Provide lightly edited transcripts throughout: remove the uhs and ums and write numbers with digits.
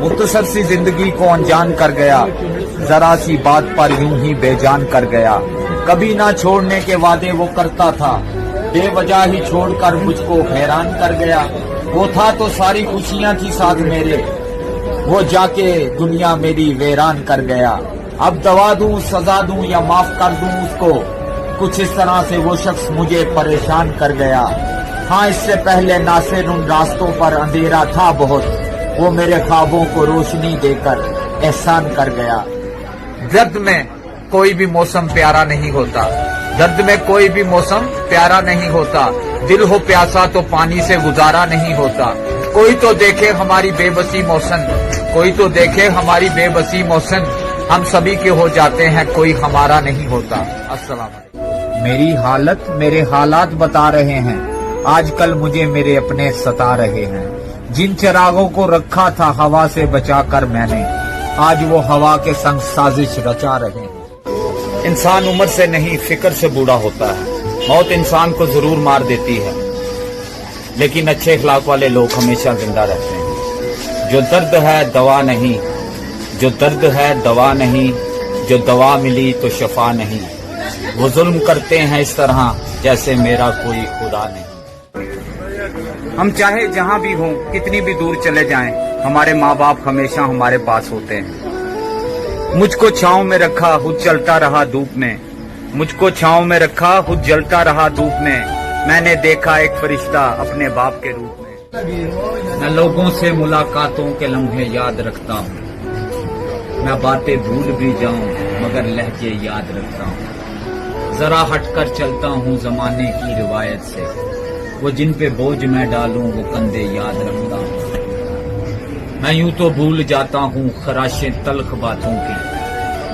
मुख्तसर सी जिंदगी को अनजान कर गया, जरा सी बात पर यूं ही बेजान कर गया। कभी ना छोड़ने के वादे वो करता था, बेवजह ही छोड़कर मुझको हैरान कर गया। वो था तो सारी खुशियां थी साथ मेरे, वो जाके दुनिया मेरी वीरान कर गया। अब दवा दूं, सजा दूं या माफ कर दूं उसको, कुछ इस तरह से वो शख्स मुझे परेशान कर गया। हाँ, इससे पहले नासिर उन रास्तों पर अंधेरा था बहुत, वो मेरे ख्वाबों को रोशनी देकर एहसान कर गया। दर्द में कोई भी मौसम प्यारा नहीं होता, दर्द में कोई भी मौसम प्यारा नहीं होता। दिल हो प्यासा तो पानी से गुजारा नहीं होता। कोई तो देखे हमारी बेबसी मौसम, कोई तो देखे हमारी बेबसी मौसम। हम सभी के हो जाते हैं, कोई हमारा नहीं होता। अस्सलाम वालेकुम। मेरी हालत मेरे हालात बता रहे हैं, आजकल मुझे मेरे अपने सता रहे हैं। जिन चिरागों को रखा था हवा से बचाकर मैंने, आज वो हवा के संग साजिश रचा रहे हैं। इंसान उम्र से नहीं फिक्र से बूढ़ा होता है। मौत इंसान को जरूर मार देती है, लेकिन अच्छे इखलाक वाले लोग हमेशा जिंदा रहते हैं। जो दर्द है दवा नहीं, जो दर्द है दवा नहीं, जो दवा मिली तो शफा नहीं। वो जुल्म करते हैं इस तरह जैसे मेरा कोई खुदा नहीं। हम चाहे जहां भी हों, कितनी भी दूर चले जाएं, हमारे माँ बाप हमेशा हमारे पास होते हैं। मुझको छांव में रखा, खुद जलता रहा धूप में। मुझको छांव में रखा, खुद जलता रहा धूप में। मैंने देखा एक फरिश्ता अपने बाप के रूप में। मैं लोगों से मुलाकातों के लम्हे याद रखता हूँ, मैं बातें भूल भी जाऊं मगर लहजे याद रखता हूँ। जरा हटकर चलता हूँ जमाने की रिवायत से, वो जिन पे बोझ मैं डालूं वो कंधे याद रखता हूँ। मैं यूं तो भूल जाता हूँ खराशें तल्ख बातों की,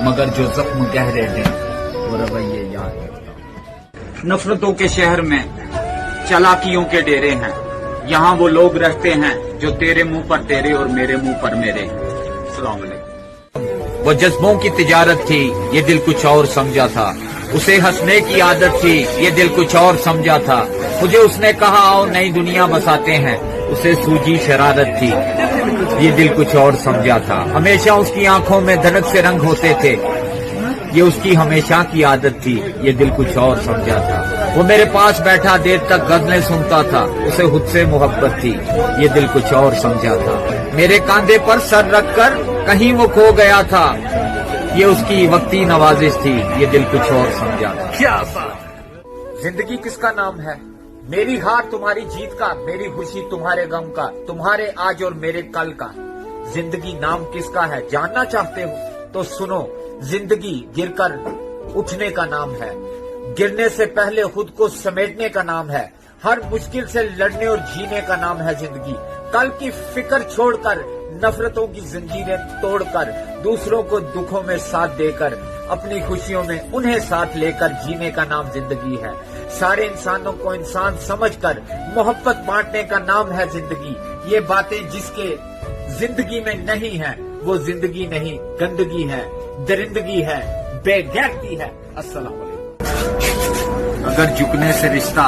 मगर जो जख्म गहरे हैं वो रवैये याद रखता हूँ। नफरतों के शहर में चालाकियों के डेरे हैं, यहाँ वो लोग रहते हैं जो तेरे मुंह पर तेरे और मेरे मुंह पर मेरे। अस्सलाम वालेकुम। वो जज्बों की तिजारत थी, ये दिल कुछ और समझा था। उसे हंसने की आदत थी, ये दिल कुछ और समझा था। मुझे उसने कहा आओ नई दुनिया बसाते हैं, उसे सूझी शरारत थी, ये दिल कुछ और समझा था। हमेशा उसकी आंखों में धनक से रंग होते थे, ये उसकी हमेशा की आदत थी, ये दिल कुछ और समझा था। वो मेरे पास बैठा देर तक गजलें सुनता था, उसे खुद से मोहब्बत थी, ये दिल कुछ और समझा था। मेरे कांधे पर सर रखकर कहीं वो खो गया था, ये उसकी वक्ती नवाजिश थी, ये दिल कुछ और समझा था। क्या बात। जिंदगी किसका नाम है? मेरी हार तुम्हारी जीत का, मेरी खुशी तुम्हारे गम का, तुम्हारे आज और मेरे कल का। जिंदगी नाम किसका है? जानना चाहते हो तो सुनो, जिंदगी गिरकर उठने का नाम है, गिरने से पहले खुद को समेटने का नाम है। हर मुश्किल से लड़ने और जीने का नाम है जिंदगी। कल की फिक्र छोड़कर, नफरतों की जंजीरें तोड़कर, दूसरों को दुखों में साथ देकर, अपनी खुशियों में उन्हें साथ लेकर जीने का नाम जिंदगी है। सारे इंसानों को इंसान समझकर मोहब्बत बांटने का नाम है जिंदगी। ये बातें जिसके जिंदगी में नहीं है, वो जिंदगी नहीं गंदगी है, दरिंदगी है, बेगैरती है। अस्सलाम वालेकुम। अगर झुकने से रिश्ता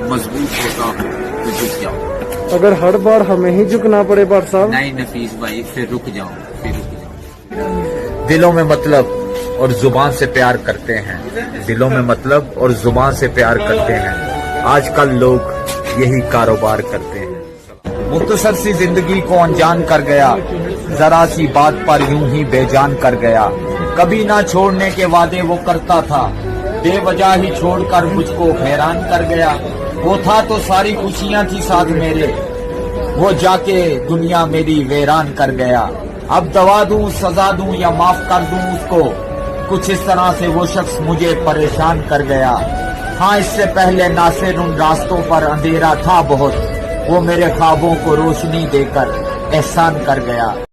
मजबूत होता हो तो झुक जाओ, अगर हर बार हमें ही झुकना पड़े बार साहब। नहीं नफीस भाई, फिर रुक जाओ, फिर रुक जाओ। दिलों में मतलब और जुबान से प्यार करते हैं, दिलों में मतलब और जुबान से प्यार करते हैं। आजकल लोग यही कारोबार करते हैं। मुख्तसर सी जिंदगी को अनजान कर गया, जरा सी बात पर यूं ही बेजान कर गया। कभी ना छोड़ने के वादे वो करता था, बेवजह ही छोड़कर मुझको हैरान कर गया। वो था तो सारी खुशियां थी साथ मेरे, वो जाके दुनिया मेरी वीरान कर गया। अब दवा दूं, सजा दूं या माफ कर दूं उसको, कुछ इस तरह से वो शख्स मुझे परेशान कर गया। हाँ, इससे पहले नासिर उन रास्तों पर अंधेरा था बहुत, वो मेरे ख्वाबों को रोशनी देकर एहसान कर गया।